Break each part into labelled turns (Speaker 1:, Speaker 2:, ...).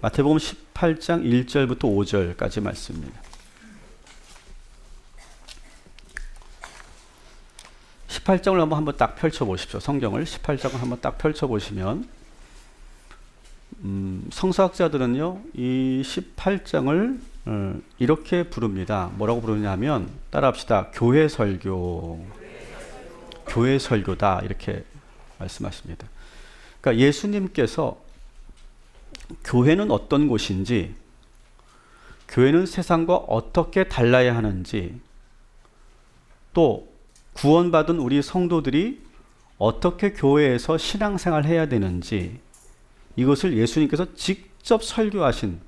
Speaker 1: 마태복음 18장 1절부터 5절까지 말씀입니다. 18장을 한번 딱 펼쳐보십시오. 성경을 18장을 한번 딱 펼쳐보시면 성서학자들은요, 이 18장을 이렇게 부릅니다. 뭐라고 부르냐면 따라합시다. 교회 설교. 교회 설교다 이렇게 말씀하십니다. 그러니까 예수님께서 교회는 어떤 곳인지, 교회는 세상과 어떻게 달라야 하는지, 또 구원받은 우리 성도들이 어떻게 교회에서 신앙생활 해야 되는지, 이것을 예수님께서 직접 설교하신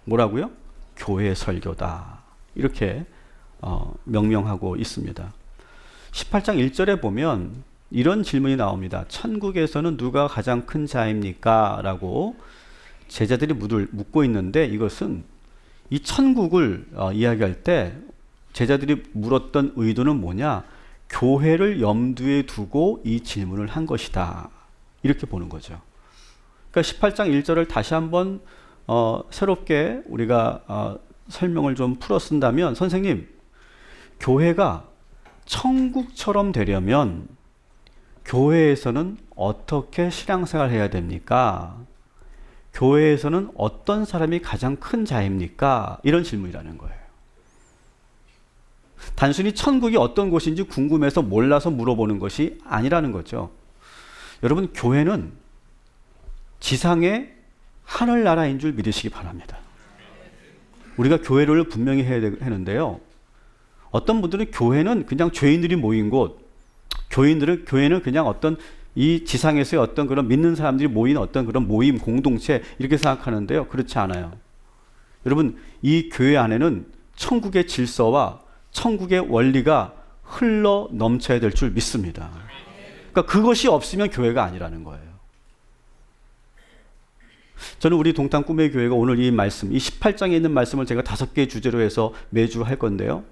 Speaker 1: 뭐라고요? 교회 설교다 이렇게 명명하고 있습니다. 18장 1절에 보면 이런 질문이 나옵니다. 천국에서는 누가 가장 큰 자입니까? 라고 제자들이 묻고 있는데, 이것은 이 천국을 이야기할 때 제자들이 물었던 의도는 뭐냐? 교회를 염두에 두고 이 질문을 한 것이다 이렇게 보는 거죠. 그러니까 18장 1절을 다시 한번 새롭게 우리가 설명을 좀 풀어 쓴다면, 선생님, 교회가 천국처럼 되려면 교회에서는 어떻게 신앙생활 해야 됩니까? 교회에서는 어떤 사람이 가장 큰 자입니까? 이런 질문이라는 거예요. 단순히 천국이 어떤 곳인지 궁금해서 몰라서 물어보는 것이 아니라는 거죠. 여러분, 교회는 지상의 하늘나라인 줄 믿으시기 바랍니다. 우리가 교회를 분명히 해야 하는데요, 어떤 분들은 교회는 그냥 죄인들이 모인 곳, 교회는 그냥 어떤 이 지상에서의 어떤 그런 믿는 사람들이 모인 어떤 그런 모임, 공동체 이렇게 생각하는데요, 그렇지 않아요. 여러분, 이 교회 안에는 천국의 질서와 천국의 원리가 흘러 넘쳐야 될 줄 믿습니다. 그러니까 그것이 없으면 교회가 아니라는 거예요. 저는 우리 동탄 꿈의 교회가 오늘 이 말씀, 이 18장에 있는 말씀을 제가 5개의 주제로 해서 매주 할 건데요,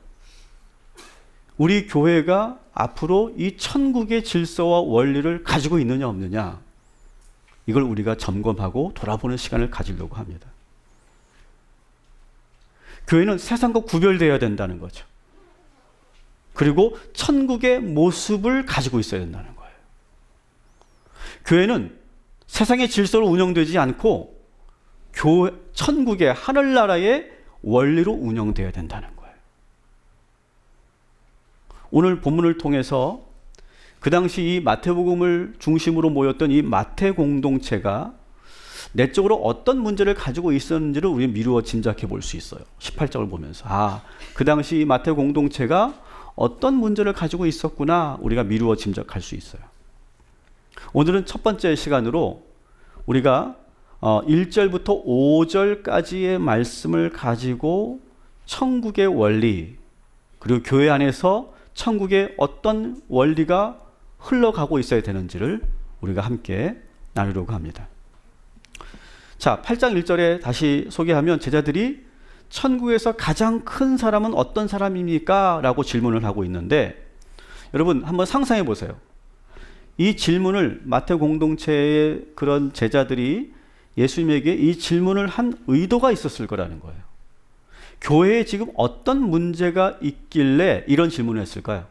Speaker 1: 우리 교회가 앞으로 이 천국의 질서와 원리를 가지고 있느냐 없느냐, 이걸 우리가 점검하고 돌아보는 시간을 가지려고 합니다. 교회는 세상과 구별되어야 된다는 거죠. 그리고 천국의 모습을 가지고 있어야 된다는 거예요. 교회는 세상의 질서로 운영되지 않고 천국의 하늘나라의 원리로 운영되어야 된다는 거예요. 오늘 본문을 통해서 그 당시 이 마태복음을 중심으로 모였던 이 마태 공동체가 내적으로 어떤 문제를 가지고 있었는지를 우리 미루어 짐작해 볼 수 있어요. 18장을 보면서 그 당시 이 마태 공동체가 어떤 문제를 가지고 있었구나, 우리가 미루어 짐작할 수 있어요. 오늘은 첫 번째 시간으로 우리가 1절부터 5절까지의 말씀을 가지고 천국의 원리, 그리고 교회 안에서 천국의 어떤 원리가 흘러가고 있어야 되는지를 우리가 함께 나누려고 합니다. 자, 8장 1절에 다시 소개하면 제자들이 천국에서 가장 큰 사람은 어떤 사람입니까? 라고 질문을 하고 있는데, 여러분 한번 상상해 보세요. 이 질문을 마태 공동체의 그런 제자들이 예수님에게 이 질문을 한 의도가 있었을 거라는 거예요. 교회에 지금 어떤 문제가 있길래 이런 질문을 했을까요?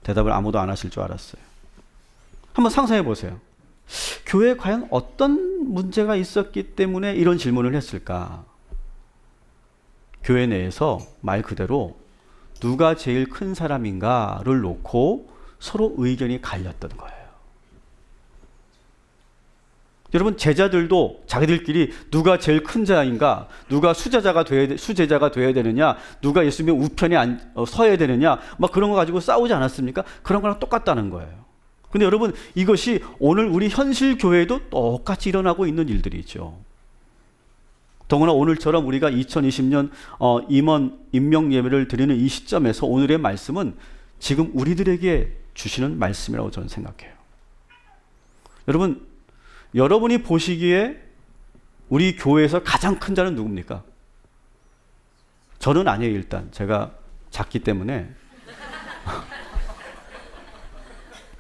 Speaker 1: 대답을 아무도 안 하실 줄 알았어요. 한번 상상해 보세요. 교회에 과연 어떤 문제가 있었기 때문에 이런 질문을 했을까? 교회 내에서 말 그대로 누가 제일 큰 사람인가를 놓고 서로 의견이 갈렸던 거예요. 여러분, 제자들도 자기들끼리 누가 제일 큰 자인가, 누가 수제자가 돼야 되느냐, 누가 예수님의 우편에 서야 되느냐, 막 그런 거 가지고 싸우지 않았습니까? 그런 거랑 똑같다는 거예요. 근데 여러분, 이것이 오늘 우리 현실 교회에도 똑같이 일어나고 있는 일들이죠. 더구나 오늘처럼 우리가 2020년 임원 임명 예배를 드리는 이 시점에서 오늘의 말씀은 지금 우리들에게 주시는 말씀이라고 저는 생각해요. 여러분이 보시기에 우리 교회에서 가장 큰 자는 누굽니까? 저는 아니에요. 일단 제가 작기 때문에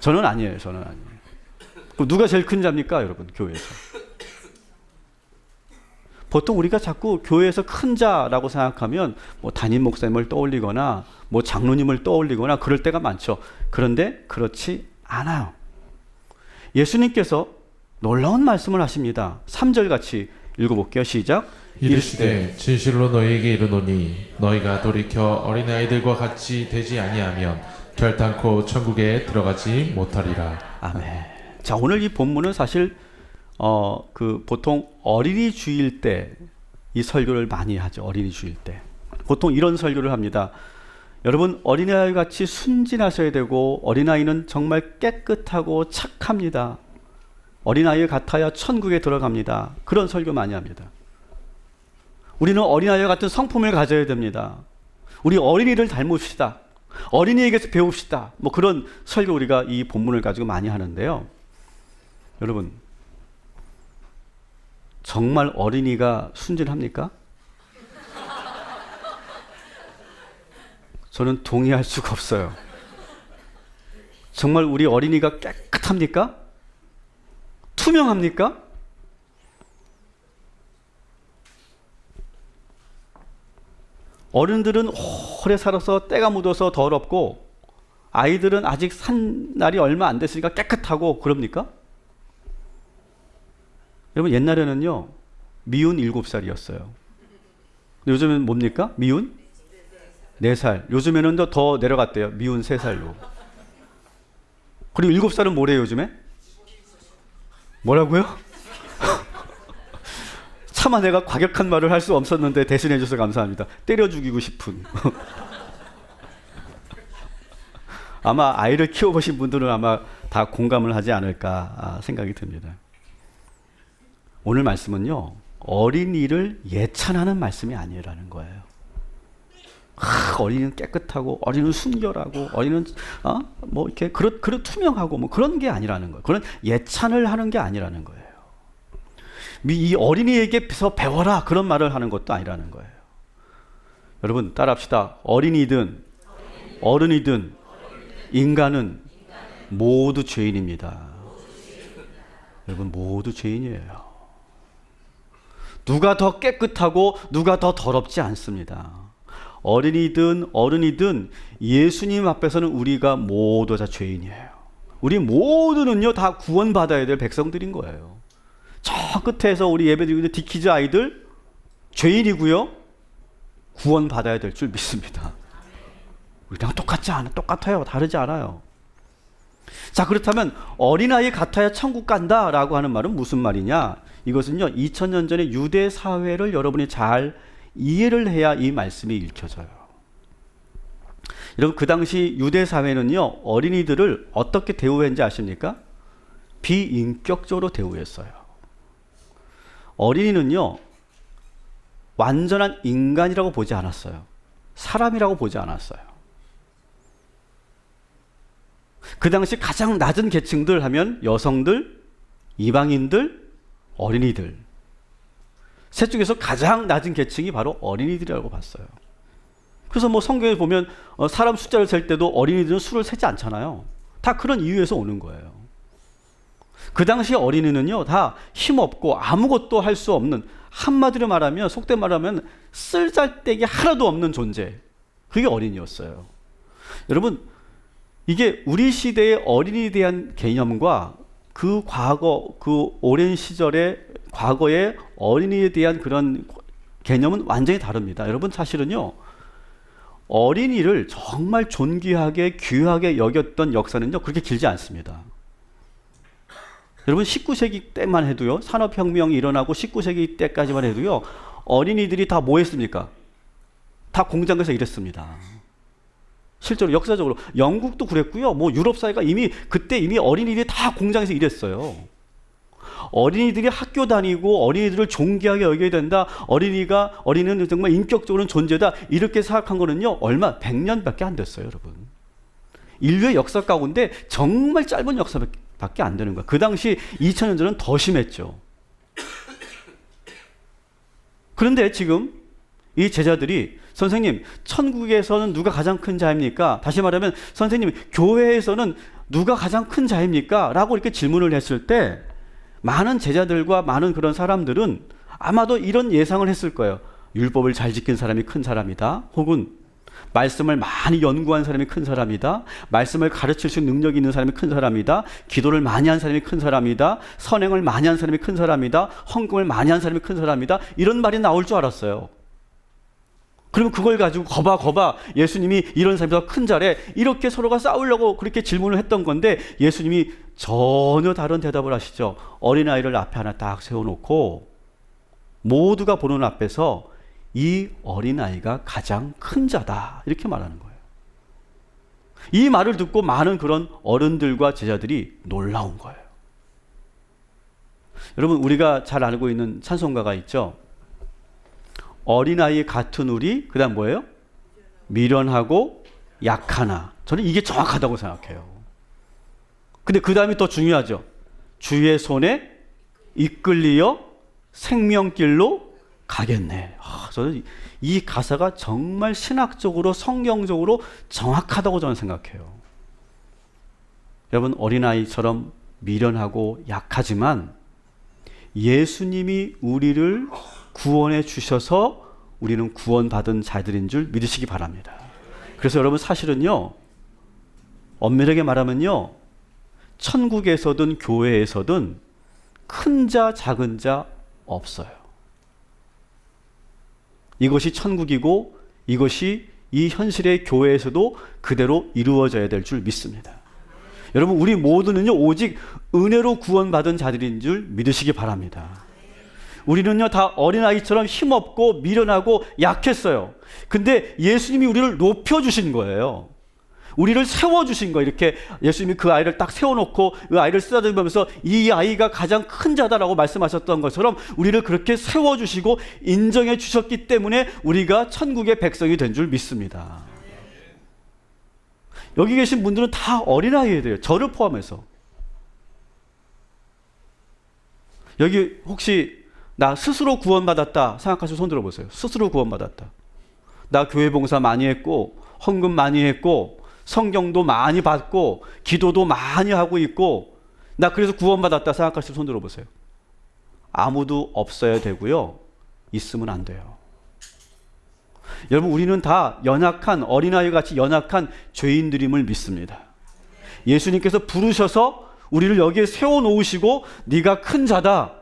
Speaker 1: 저는 아니에요. 그럼 누가 제일 큰 자입니까, 여러분? 교회에서 보통 우리가 자꾸 교회에서 큰 자라고 생각하면 뭐 담임 목사님을 떠올리거나 뭐 장로님을 떠올리거나 그럴 때가 많죠. 그런데 그렇지 않아요. 예수님께서 놀라운 말씀을 하십니다. 3절 같이 읽어볼게요. 시작.
Speaker 2: 이르시되 진실로 너희에게 이르노니 너희가 돌이켜 어린아이들과 같이 되지 아니하면 결단코 천국에 들어가지 못하리라.
Speaker 1: 아멘. 자, 오늘 이 본문은 사실 보통 어린이 주일 때 이 설교를 많이 하죠. 어린이 주일 때 보통 이런 설교를 합니다. 여러분, 어린아이 같이 순진하셔야 되고 어린아이는 정말 깨끗하고 착합니다. 어린아이 같아야 천국에 들어갑니다. 그런 설교 많이 합니다. 우리는 어린아이 같은 성품을 가져야 됩니다. 우리 어린이를 닮읍시다. 어린이에게서 배웁시다. 뭐 그런 설교 우리가 이 본문을 가지고 많이 하는데요. 여러분, 정말 어린이가 순진합니까? 저는 동의할 수가 없어요. 정말 우리 어린이가 깨끗합니까? 투명합니까? 어른들은 오래 살아서 때가 묻어서 더럽고 아이들은 아직 산 날이 얼마 안 됐으니까 깨끗하고 그럽니까? 여러분, 옛날에는요 미운 7살이었어요. 요즘은 뭡니까? 미운 4살. 요즘에는 더 내려갔대요. 미운 3살로. 그리고 7살은 뭐래요 요즘에? 뭐라고요? 차마 내가 과격한 말을 할 수 없었는데 대신해 주셔서 감사합니다. 때려 죽이고 싶은. 아마 아이를 키워보신 분들은 아마 다 공감을 하지 않을까 생각이 듭니다. 오늘 말씀은요, 어린이를 예찬하는 말씀이 아니라는 거예요. 어린이는 깨끗하고, 어린이는 순결하고, 어린이는 뭐 이렇게 그런 투명하고 뭐 그런 게 아니라는 거예요. 그런 예찬을 하는 게 아니라는 거예요. 이 어린이에게서 배워라 그런 말을 하는 것도 아니라는 거예요. 여러분 따라합시다. 어린이든 어른이든 인간은 모두 죄인입니다. 여러분 모두 죄인이에요. 누가 더 깨끗하고 누가 더 더럽지 않습니다. 어린이든 어른이든 예수님 앞에서는 우리가 모두 다 죄인이에요. 우리 모두는요 다 구원받아야 될 백성들인 거예요. 저 끝에서 우리 예배드리고 있는 디키즈 아이들 죄인이고요 구원받아야 될 줄 믿습니다. 우리랑 똑같아요. 다르지 않아요. 자, 그렇다면 어린아이 같아야 천국 간다라고 하는 말은 무슨 말이냐? 이것은요 2000년 전의 유대 사회를 여러분이 잘 이해를 해야 이 말씀이 읽혀져요. 여러분 그 당시 유대 사회는요 어린이들을 어떻게 대우했는지 아십니까? 비인격적으로 대우했어요. 어린이는요 완전한 인간이라고 보지 않았어요. 사람이라고 보지 않았어요. 그 당시 가장 낮은 계층들 하면 여성들, 이방인들, 어린이들. 셋 중에서 가장 낮은 계층이 바로 어린이들이라고 봤어요. 그래서 뭐 성경에 보면 사람 숫자를 셀 때도 어린이들은 수를 세지 않잖아요. 다 그런 이유에서 오는 거예요. 그 당시 어린이는요 다 힘없고 아무것도 할 수 없는, 한마디로 말하면 속된 말하면 쓸잘데기 하나도 없는 존재, 그게 어린이였어요. 여러분 이게 우리 시대의 어린이에 대한 개념과 그 과거, 그 오랜 시절의 과거의 어린이에 대한 그런 개념은 완전히 다릅니다. 여러분 사실은요 어린이를 정말 존귀하게 귀하게 여겼던 역사는요 그렇게 길지 않습니다. 여러분 19세기 때만 해도요, 산업혁명이 일어나고 19세기 때까지만 해도요 어린이들이 다 뭐 했습니까? 다 공장에서 일했습니다. 실제로 역사적으로 영국도 그랬고요, 뭐 유럽 사회가 그때 이미 어린이들이 다 공장에서 일했어요. 어린이들이 학교 다니고 어린이들을 존귀하게 여겨야 된다, 어린이는 정말 인격적으로는 존재다, 이렇게 생각한 거는요 얼마 100년밖에 안 됐어요. 여러분 인류의 역사 가운데 정말 짧은 역사밖에 안 되는 거예요. 그 당시 2000년 전은 더 심했죠. 그런데 지금 이 제자들이 선생님 천국에서는 누가 가장 큰 자입니까? 다시 말하면 선생님 교회에서는 누가 가장 큰 자입니까? 라고 이렇게 질문을 했을 때 많은 제자들과 많은 그런 사람들은 아마도 이런 예상을 했을 거예요. 율법을 잘 지킨 사람이 큰 사람이다. 혹은 말씀을 많이 연구한 사람이 큰 사람이다. 말씀을 가르칠 수 있는 능력이 있는 사람이 큰 사람이다. 기도를 많이 한 사람이 큰 사람이다. 선행을 많이 한 사람이 큰 사람이다. 헌금을 많이 한 사람이 큰 사람이다. 이런 말이 나올 줄 알았어요. 그러면 그걸 가지고 거봐 예수님이 이런 사람이 더 큰 자래, 이렇게 서로가 싸우려고 그렇게 질문을 했던 건데, 예수님이 전혀 다른 대답을 하시죠. 어린아이를 앞에 하나 딱 세워놓고 모두가 보는 앞에서 이 어린아이가 가장 큰 자다, 이렇게 말하는 거예요. 이 말을 듣고 많은 그런 어른들과 제자들이 놀라운 거예요. 여러분, 우리가 잘 알고 있는 찬송가가 있죠. 어린아이 같은 우리, 그 다음 뭐예요? 미련하고 약하나. 저는 이게 정확하다고 생각해요. 근데 그 다음이 더 중요하죠. 주의 손에 이끌리어 생명길로 가겠네. 저는 이 가사가 정말 신학적으로 성경적으로 정확하다고 저는 생각해요. 여러분, 어린아이처럼 미련하고 약하지만 예수님이 우리를 구원해 주셔서 우리는 구원받은 자들인 줄 믿으시기 바랍니다. 그래서 여러분, 사실은요, 엄밀하게 말하면요, 천국에서든 교회에서든 큰 자 작은 자 없어요. 이것이 천국이고 이것이 이 현실의 교회에서도 그대로 이루어져야 될 줄 믿습니다. 여러분, 우리 모두는요, 오직 은혜로 구원받은 자들인 줄 믿으시기 바랍니다. 우리는요, 다 어린아이처럼 힘없고 미련하고 약했어요. 근데 예수님이 우리를 높여주신 거예요. 우리를 세워주신 거예요. 이렇게 예수님이 그 아이를 딱 세워놓고 그 아이를 쓰다듬으면서 이 아이가 가장 큰 자다라고 말씀하셨던 것처럼 우리를 그렇게 세워주시고 인정해 주셨기 때문에 우리가 천국의 백성이 된 줄 믿습니다. 여기 계신 분들은 다 어린아이예요. 저를 포함해서. 여기 혹시 나 스스로 구원받았다 생각하시고 손 들어보세요. 스스로 구원받았다. 나 교회 봉사 많이 했고 헌금 많이 했고 성경도 많이 받고 기도도 많이 하고 있고 나 그래서 구원받았다 생각하시고 손 들어보세요. 아무도 없어야 되고요. 있으면 안 돼요. 여러분, 우리는 다 연약한 어린아이 같이 연약한 죄인들임을 믿습니다. 예수님께서 부르셔서 우리를 여기에 세워놓으시고 네가 큰 자다,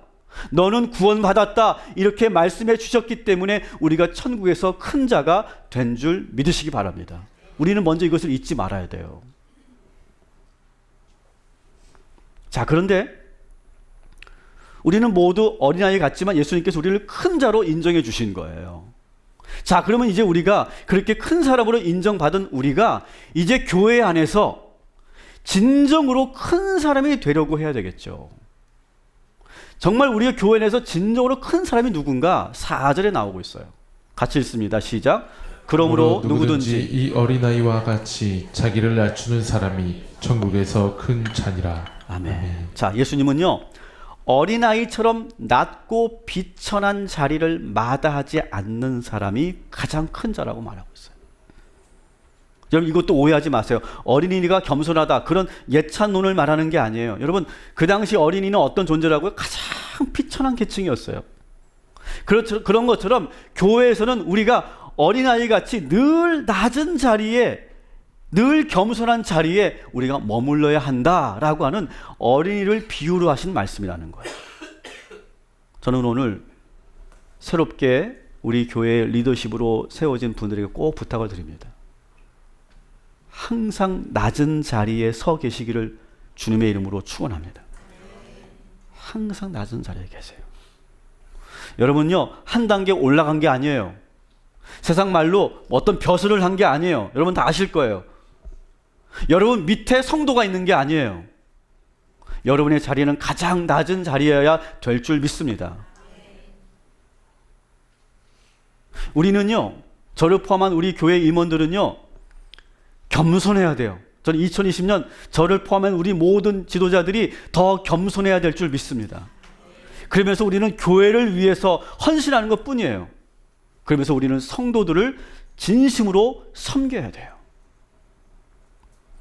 Speaker 1: 너는 구원받았다, 이렇게 말씀해 주셨기 때문에 우리가 천국에서 큰 자가 된 줄 믿으시기 바랍니다. 우리는 먼저 이것을 잊지 말아야 돼요. 자, 그런데 우리는 모두 어린아이 같지만 예수님께서 우리를 큰 자로 인정해 주신 거예요. 자, 그러면 이제 우리가 그렇게 큰 사람으로 인정받은 우리가 이제 교회 안에서 진정으로 큰 사람이 되려고 해야 되겠죠. 정말 우리가 교회 내에서 진정으로 큰 사람이 누군가 4절에 나오고 있어요. 같이 읽습니다. 시작. 그러므로 누구든지
Speaker 2: 이 어린아이와 같이 자기를 낮추는 사람이 천국에서 큰 자니라.
Speaker 1: 아멘. 자, 예수님은요, 어린아이처럼 낮고 비천한 자리를 마다하지 않는 사람이 가장 큰 자라고 말하고 있어요. 여러분, 이것도 오해하지 마세요. 어린이가 겸손하다, 그런 예찬론을 말하는 게 아니에요. 여러분, 그 당시 어린이는 어떤 존재라고요? 가장 비천한 계층이었어요. 그런 것처럼 교회에서는 우리가 어린아이 같이 늘 낮은 자리에, 늘 겸손한 자리에 우리가 머물러야 한다라고 하는 어린이를 비유로 하신 말씀이라는 거예요. 저는 오늘 새롭게 우리 교회 리더십으로 세워진 분들에게 꼭 부탁을 드립니다. 항상 낮은 자리에 서 계시기를 주님의 이름으로 축원합니다. 항상 낮은 자리에 계세요. 여러분요, 한 단계 올라간 게 아니에요. 세상 말로 어떤 벼슬을 한 게 아니에요. 여러분 다 아실 거예요. 여러분 밑에 성도가 있는 게 아니에요. 여러분의 자리는 가장 낮은 자리여야 될 줄 믿습니다. 우리는요, 저를 포함한 우리 교회 임원들은요, 겸손해야 돼요. 저는 2020년 저를 포함한 우리 모든 지도자들이 더 겸손해야 될 줄 믿습니다. 그러면서 우리는 교회를 위해서 헌신하는 것 뿐이에요. 그러면서 우리는 성도들을 진심으로 섬겨야 돼요.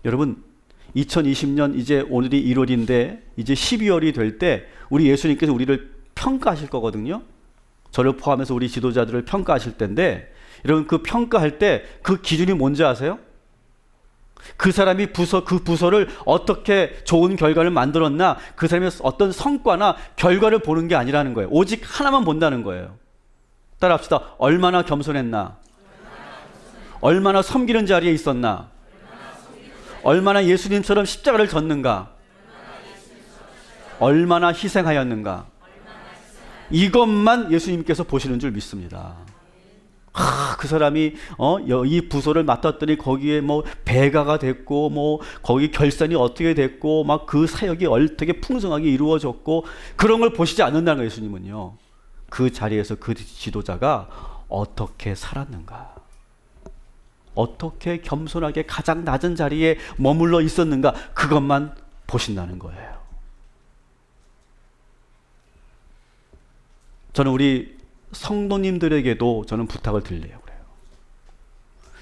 Speaker 1: 여러분, 2020년 이제 오늘이 1월인데 이제 12월이 될 때 우리 예수님께서 우리를 평가하실 거거든요. 저를 포함해서 우리 지도자들을 평가하실 텐데, 여러분 그 평가할 때 그 기준이 뭔지 아세요? 그 사람이 그 부서를 어떻게 좋은 결과를 만들었나, 그 사람의 어떤 성과나 결과를 보는 게 아니라는 거예요. 오직 하나만 본다는 거예요. 따라합시다. 얼마나 겸손했나, 얼마나 섬기는 자리에 있었나, 얼마나 예수님처럼 십자가를 졌는가, 얼마나 희생하였는가, 이것만 예수님께서 보시는 줄 믿습니다. 그 사람이 이 부서를 맡았더니 거기에 뭐 배가가 됐고, 뭐 거기 결산이 어떻게 됐고, 막 그 사역이 어떻게 풍성하게 이루어졌고, 그런 걸 보시지 않는다는 거예요. 예수님은요, 그 자리에서 그 지도자가 어떻게 살았는가, 어떻게 겸손하게 가장 낮은 자리에 머물러 있었는가, 그것만 보신다는 거예요. 저는 우리 성도님들에게도 저는 부탁을 드리려고 그래요.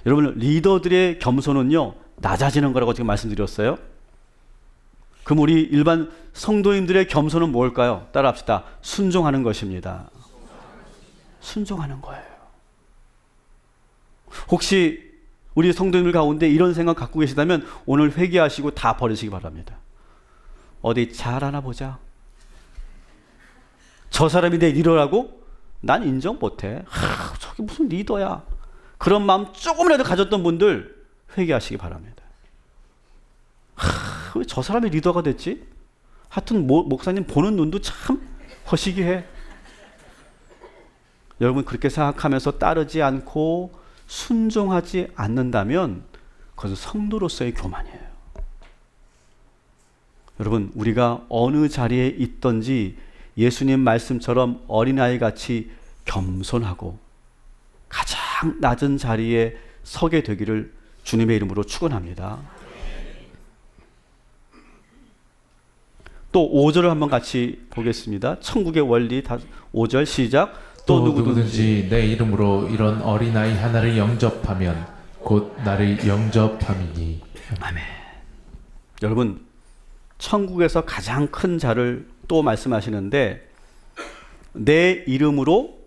Speaker 1: 여러분, 리더들의 겸손은요, 낮아지는 거라고 지금 말씀드렸어요. 그럼 우리 일반 성도님들의 겸손은 뭘까요? 따라합시다. 순종하는 것입니다. 순종하는 거예요. 혹시 우리 성도님들 가운데 이런 생각 갖고 계시다면 오늘 회개하시고 다 버리시기 바랍니다. 어디 잘하나 보자, 저 사람이 내 리더라고? 난 인정 못해. 저게 무슨 리더야. 그런 마음 조금이라도 가졌던 분들 회개하시기 바랍니다. 왜 저 사람이 리더가 됐지? 하여튼 목사님 보는 눈도 참 허시기해. 여러분, 그렇게 생각하면서 따르지 않고 순종하지 않는다면 그것은 성도로서의 교만이에요. 여러분, 우리가 어느 자리에 있든지 예수님 말씀처럼 어린아이같이 겸손하고 가장 낮은 자리에 서게 되기를 주님의 이름으로 축원합니다. 또 5절을 한번 같이 보겠습니다. 천국의 원리 5절 시작.
Speaker 2: 또 누구든지 내 이름으로 이런 어린아이 하나를 영접하면 곧 나를 영접함이니.
Speaker 1: 아멘. 여러분, 천국에서 가장 큰 자를 또 말씀하시는데, 내 이름으로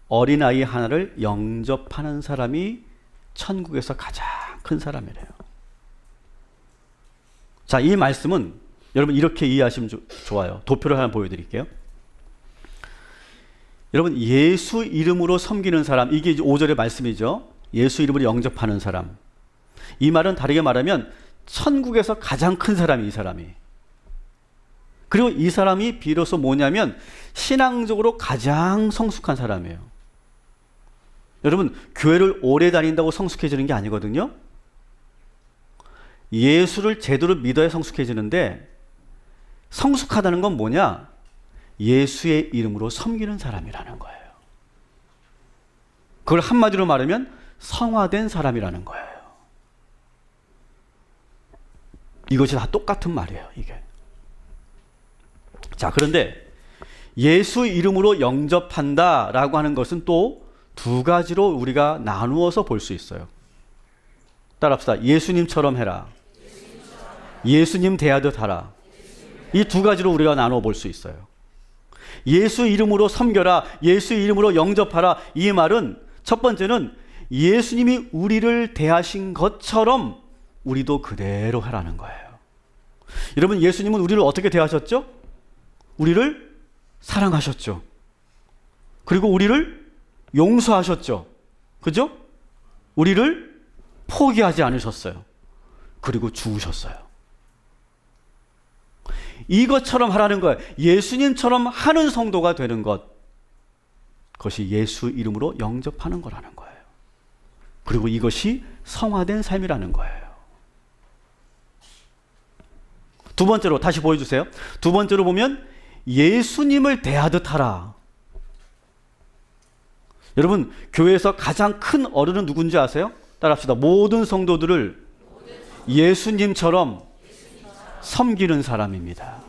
Speaker 1: 어린아이 하나를 영접하는 사람이 천국에서 가장 큰 사람이래요. 자, 이 말씀은 여러분 이렇게 이해하시면 좋아요. 도표를 하나 보여드릴게요. 여러분, 예수 이름으로 섬기는 사람, 이게 5절의 말씀이죠. 예수 이름으로 영접하는 사람. 이 말은 다르게 말하면 천국에서 가장 큰 사람이 이 사람이. 그리고 이 사람이 비로소 뭐냐면 신앙적으로 가장 성숙한 사람이에요. 여러분, 교회를 오래 다닌다고 성숙해지는 게 아니거든요. 예수를 제대로 믿어야 성숙해지는데, 성숙하다는 건 뭐냐? 예수의 이름으로 섬기는 사람이라는 거예요. 그걸 한마디로 말하면 성화된 사람이라는 거예요. 이것이 다 똑같은 말이에요, 이게. 자, 그런데 예수 이름으로 영접한다라고 하는 것은 또 두 가지로 우리가 나누어서 볼 수 있어요. 따라합시다. 예수님처럼 해라. 예수님 대하듯 하라. 이 두 가지로 우리가 나누어 볼 수 있어요. 예수 이름으로 섬겨라, 예수 이름으로 영접하라. 이 말은 첫 번째는 예수님이 우리를 대하신 것처럼 우리도 그대로 하라는 거예요. 여러분, 예수님은 우리를 어떻게 대하셨죠? 우리를 사랑하셨죠. 그리고 우리를 용서하셨죠. 그죠? 우리를 포기하지 않으셨어요. 그리고 죽으셨어요. 이것처럼 하라는 거예요. 예수님처럼 하는 성도가 되는 것. 그것이 예수 이름으로 영접하는 거라는 거예요. 그리고 이것이 성화된 삶이라는 거예요. 두 번째로 다시 보여주세요. 두 번째로 보면 예수님을 대하듯 하라. 여러분, 교회에서 가장 큰 어른은 누군지 아세요? 따라합시다. 모든 성도들을 예수님처럼 섬기는 사람입니다.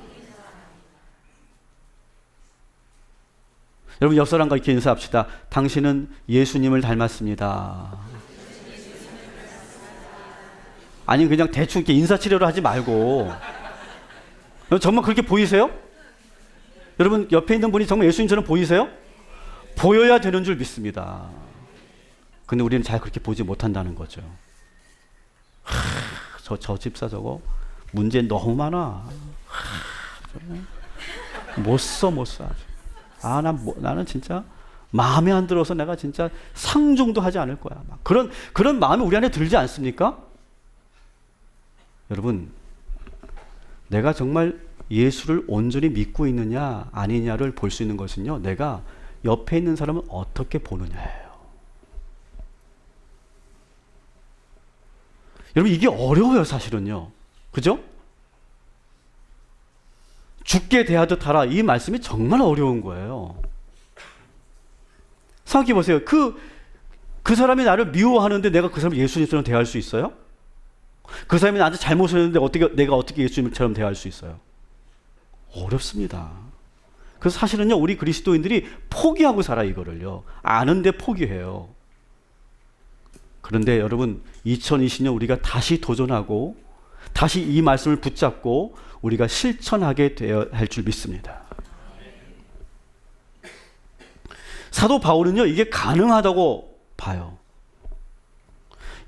Speaker 1: 여러분, 옆 사람과 이렇게 인사합시다. 당신은 예수님을 닮았습니다. 아니, 그냥 대충 이렇게 인사치레로 하지 말고. 정말 그렇게 보이세요? 여러분, 옆에 있는 분이 정말 예수님처럼 보이세요? 보여야 되는 줄 믿습니다. 근데 우리는 잘 그렇게 보지 못한다는 거죠. 저 집사 저거 문제 너무 많아. 못 써. 나는 진짜 마음에 안 들어서 내가 진짜 상종도 하지 않을 거야. 막 그런 마음이 우리 안에 들지 않습니까? 여러분, 내가 정말 예수를 온전히 믿고 있느냐 아니냐를 볼 수 있는 것은요, 내가 옆에 있는 사람을 어떻게 보느냐예요. 여러분, 이게 어려워요, 사실은요. 그죠? 죽게 대하듯 하라, 이 말씀이 정말 어려운 거예요. 생각해 보세요. 그 사람이 나를 미워하는데 내가 그 사람을 예수님처럼 대할 수 있어요? 그 사람이 나한테 잘못을 했는데 내가 어떻게 예수님처럼 대할 수 있어요? 어렵습니다. 그래서 사실은요, 우리 그리스도인들이 포기하고 살아, 이거를요. 아는데 포기해요. 그런데 여러분, 2020년 우리가 다시 도전하고 다시 이 말씀을 붙잡고 우리가 실천하게 되어야 할 줄 믿습니다. 사도 바울은요, 이게 가능하다고 봐요.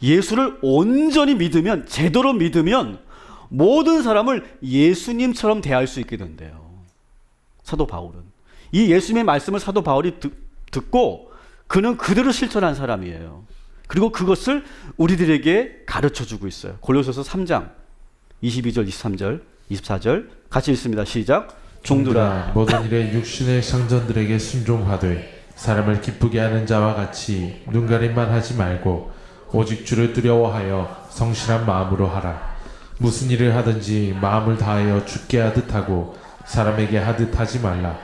Speaker 1: 예수를 온전히 믿으면, 제대로 믿으면 모든 사람을 예수님처럼 대할 수 있게 된대요. 사도 바울은. 이 예수님의 말씀을 사도 바울이 듣고 그는 그대로 실천한 사람이에요. 그리고 그것을 우리들에게 가르쳐주고 있어요. 골로새서 3장 22절, 23절, 24절 같이 읽습니다. 시작. 종들아,
Speaker 2: 모든 일에 육신의 상전들에게 순종하되 사람을 기쁘게 하는 자와 같이 눈가림만 하지 말고 오직 주를 두려워하여 성실한 마음으로 하라. 무슨 일을 하든지 마음을 다하여 주께 하듯 하고 사람에게 하듯 하지 말라.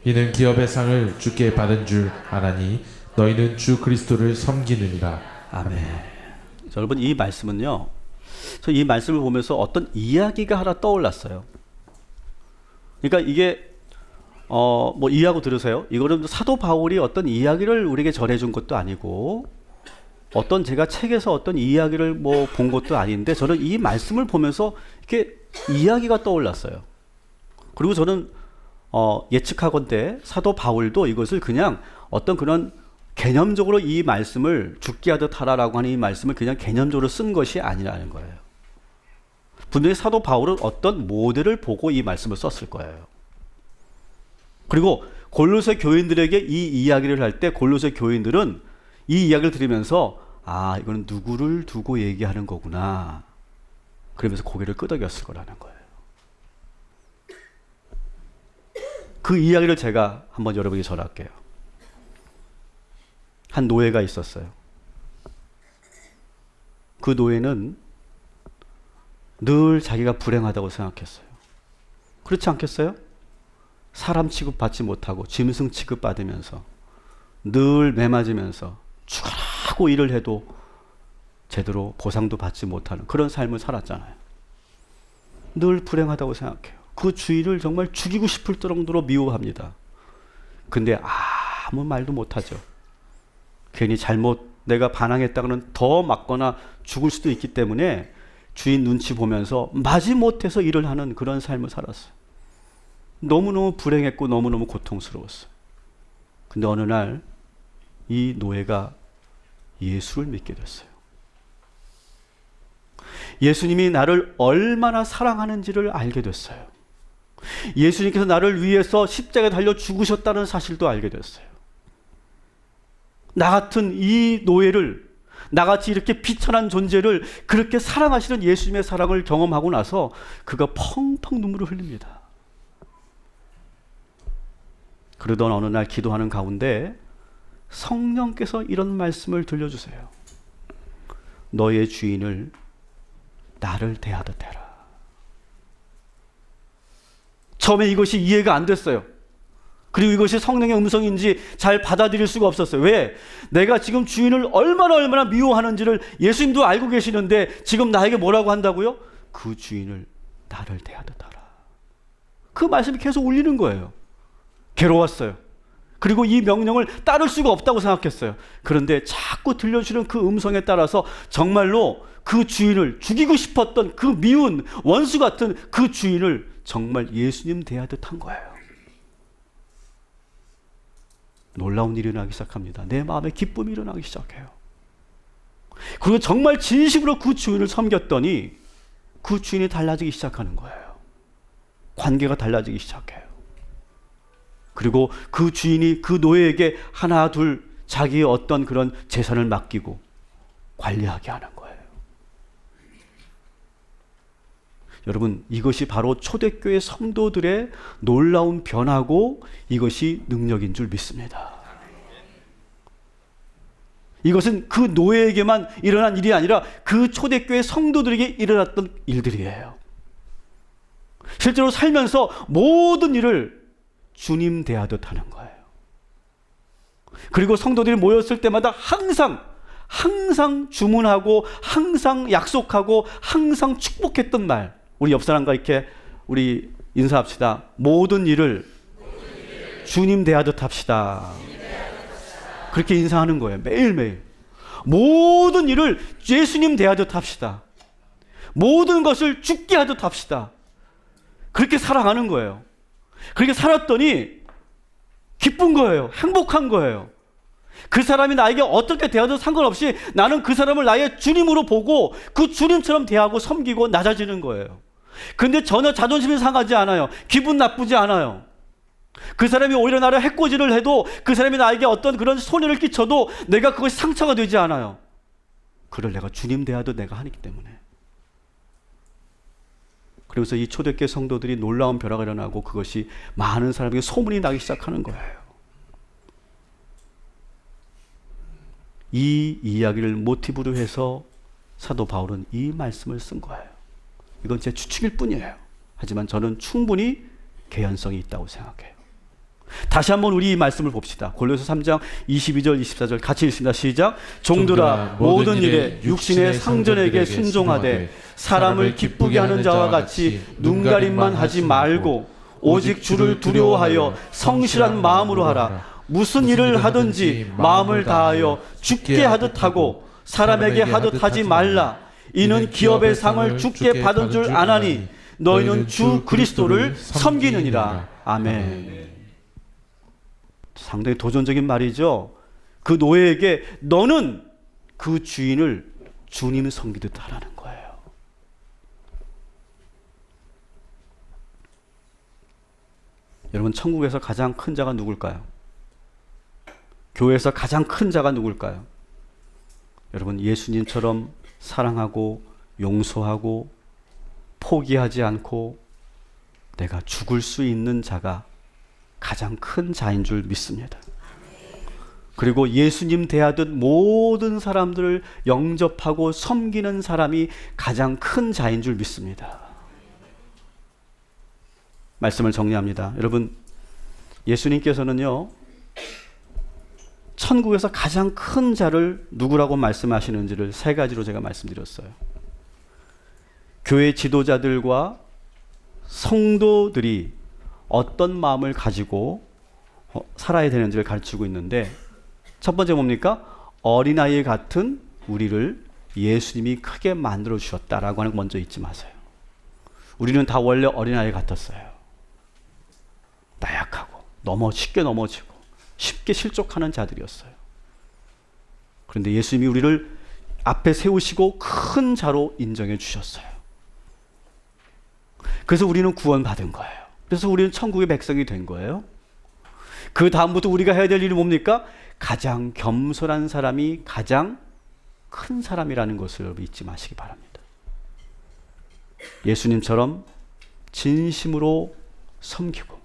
Speaker 2: 이는 기업의 상을 주께 받은 줄 아나니 너희는 주 그리스도를 섬기느니라.
Speaker 1: 아멘. 자, 여러분, 이 말씀은요, 저 이 말씀을 보면서 어떤 이야기가 하나 떠올랐어요. 그러니까 이게 뭐 이해하고 들으세요. 이거는 사도 바울이 어떤 이야기를 우리에게 전해준 것도 아니고 어떤 제가 책에서 어떤 이야기를 뭐 본 것도 아닌데 저는 이 말씀을 보면서 이렇게 이야기가 떠올랐어요. 그리고 저는 예측하건대 사도 바울도 이것을 그냥 어떤 그런 개념적으로 이 말씀을 죽게 하듯 하라라고 하는 이 말씀을 그냥 개념적으로 쓴 것이 아니라는 거예요. 분명히 사도 바울은 어떤 모델을 보고 이 말씀을 썼을 거예요. 그리고 골로새 교인들에게 이 이야기를 할 때 골로새 교인들은 이 이야기를 들으면서 아, 이거는 누구를 두고 얘기하는 거구나, 그러면서 고개를 끄덕였을 거라는 거예요. 그 이야기를 제가 한번 여러분에게 전할게요. 한 노예가 있었어요. 그 노예는 늘 자기가 불행하다고 생각했어요. 그렇지 않겠어요? 사람 취급받지 못하고 짐승 취급받으면서 늘 매맞으면서 죽어라고 일을 해도 제대로 보상도 받지 못하는 그런 삶을 살았잖아요. 늘 불행하다고 생각해요. 그 주인을 정말 죽이고 싶을 정도로 미워합니다. 근데 아무 말도 못하죠. 괜히 내가 반항했다가는 더 맞거나 죽을 수도 있기 때문에 주인 눈치 보면서 마지못해서 일을 하는 그런 삶을 살았어요. 너무너무 불행했고 너무너무 고통스러웠어요. 근데 어느 날 이 노예가 예수를 믿게 됐어요. 예수님이 나를 얼마나 사랑하는지를 알게 됐어요. 예수님께서 나를 위해서 십자가에 달려 죽으셨다는 사실도 알게 됐어요. 나 같은 이 노예를, 나같이 이렇게 비천한 존재를 그렇게 사랑하시는 예수님의 사랑을 경험하고 나서 그가 펑펑 눈물을 흘립니다. 그러던 어느 날 기도하는 가운데 성령께서 이런 말씀을 들려주세요. 너의 주인을 나를 대하듯 해라. 처음에 이것이 이해가 안 됐어요. 그리고 이것이 성령의 음성인지 잘 받아들일 수가 없었어요. 왜? 내가 지금 주인을 얼마나 미워하는지를 예수님도 알고 계시는데 지금 나에게 뭐라고 한다고요? 그 주인을 나를 대하듯 하라. 그 말씀이 계속 울리는 거예요. 괴로웠어요. 그리고 이 명령을 따를 수가 없다고 생각했어요. 그런데 자꾸 들려주는 그 음성에 따라서 정말로 그 주인을 죽이고 싶었던 그 미운 원수 같은 그 주인을 정말 예수님 대하듯 한 거예요. 놀라운 일이 일어나기 시작합니다. 내 마음에 기쁨이 일어나기 시작해요. 그리고 정말 진심으로 그 주인을 섬겼더니 그 주인이 달라지기 시작하는 거예요. 관계가 달라지기 시작해요. 그리고 그 주인이 그 노예에게 하나 둘 자기의 어떤 그런 재산을 맡기고 관리하게 하는 거예요. 여러분, 이것이 바로 초대교회 성도들의 놀라운 변화고 이것이 능력인 줄 믿습니다. 이것은 그 노예에게만 일어난 일이 아니라 그 초대교회 성도들에게 일어났던 일들이에요. 실제로 살면서 모든 일을 주님 대하듯 하는 거예요. 그리고 성도들이 모였을 때마다 항상 주문하고 항상 약속하고 항상 축복했던 말. 우리 옆 사람과 이렇게 우리 인사합시다. 모든 일을 주님 대하듯 합시다. 그렇게 인사하는 거예요. 매일매일. 모든 일을 예수님 대하듯 합시다. 모든 것을 죽게 하듯 합시다. 그렇게 살아가는 거예요. 그렇게 살았더니 기쁜 거예요. 행복한 거예요. 그 사람이 나에게 어떻게 대하든 상관없이 나는 그 사람을 나의 주님으로 보고 그 주님처럼 대하고 섬기고 낮아지는 거예요. 근데 전혀 자존심이 상하지 않아요. 기분 나쁘지 않아요. 그 사람이 오히려 나를 해코지를 해도 그 사람이 나에게 어떤 그런 손해를 끼쳐도 내가 그것이 상처가 되지 않아요. 그걸 내가 주님 대하듯 내가 하기 때문에. 그래서 이 초대교회 성도들이 놀라운 변화가 일어나고 그것이 많은 사람에게 소문이 나기 시작하는 거예요. 이 이야기를 모티브로 해서 사도 바울은 이 말씀을 쓴 거예요. 이건 제 추측일 뿐이에요. 하지만 저는 충분히 개연성이 있다고 생각해요. 다시 한번 우리 이 말씀을 봅시다. 골로새 3장 22절 24절 같이 읽습니다. 시작. 종들아 모든 일에 육신의 상전에게 순종하되 사람을 기쁘게 하는 자와 같이 눈가림만 하지 말고 오직 주를 두려워하여 성실한 마음으로 하라. 무슨 일을 하든지 마음을 다하여 주께 하듯 하고 사람에게 하듯 하지 말라. 이는 기업의 상을 주께 받은 줄 아나니 너희는 주 그리스도를 섬기느니라. 아멘. 상당히 도전적인 말이죠. 그 노예에게 너는 그 주인을 주님을 섬기듯 하라는 거예요. 여러분, 천국에서 가장 큰 자가 누굴까요? 교회에서 가장 큰 자가 누굴까요? 여러분, 예수님처럼 사랑하고 용서하고 포기하지 않고 내가 죽을 수 있는 자가 가장 큰 자인 줄 믿습니다. 그리고 예수님 대하듯 모든 사람들을 영접하고 섬기는 사람이 가장 큰 자인 줄 믿습니다. 말씀을 정리합니다. 여러분, 예수님께서는요, 천국에서 가장 큰 자를 누구라고 말씀하시는지를 세 가지로 제가 말씀드렸어요. 교회 지도자들과 성도들이 어떤 마음을 가지고 살아야 되는지를 가르치고 있는데, 첫 번째 뭡니까? 어린아이 같은 우리를 예수님이 크게 만들어 주셨다라고 하는 거 먼저 잊지 마세요. 우리는 다 원래 어린아이 같았어요. 나약하고 쉽게 넘어지고 쉽게 실족하는 자들이었어요. 그런데 예수님이 우리를 앞에 세우시고 큰 자로 인정해 주셨어요. 그래서 우리는 구원받은 거예요. 그래서 우리는 천국의 백성이 된 거예요. 그 다음부터 우리가 해야 될 일이 뭡니까? 가장 겸손한 사람이 가장 큰 사람이라는 것을 여러분 잊지 마시기 바랍니다. 예수님처럼 진심으로 섬기고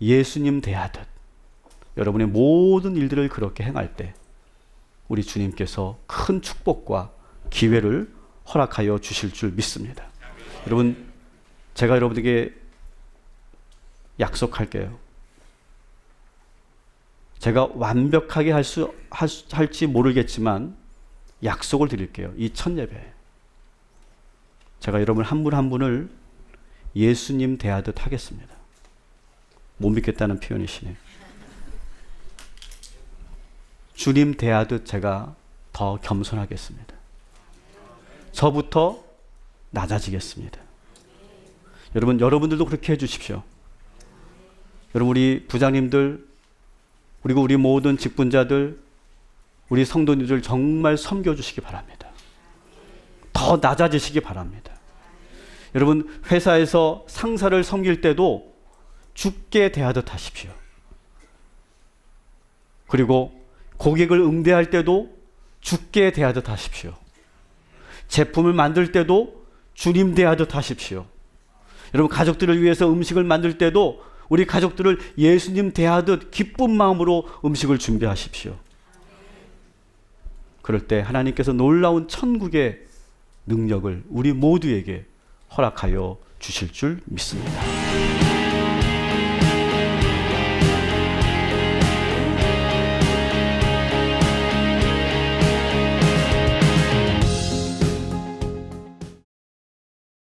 Speaker 1: 예수님 대하듯 여러분의 모든 일들을 그렇게 행할 때 우리 주님께서 큰 축복과 기회를 허락하여 주실 줄 믿습니다. 여러분, 제가 여러분에게 약속할게요. 제가 완벽하게 할지 모르겠지만 약속을 드릴게요. 이 첫 예배 제가 여러분 한 분 한 분을 예수님 대하듯 하겠습니다. 못 믿겠다는 표현이시네요. 주님 대하듯 제가 더 겸손하겠습니다. 저부터 낮아지겠습니다. 여러분들도 그렇게 해주십시오. 여러분, 우리 부장님들 그리고 우리 모든 직분자들, 우리 성도님들 정말 섬겨주시기 바랍니다. 더 낮아지시기 바랍니다. 여러분, 회사에서 상사를 섬길 때도 주께 대하듯 하십시오. 그리고 고객을 응대할 때도 주께 대하듯 하십시오. 제품을 만들 때도 주님 대하듯 하십시오. 여러분, 가족들을 위해서 음식을 만들 때도 우리 가족들을 예수님 대하듯 기쁜 마음으로 음식을 준비하십시오. 그럴 때 하나님께서 놀라운 천국의 능력을 우리 모두에게 허락하여 주실 줄 믿습니다.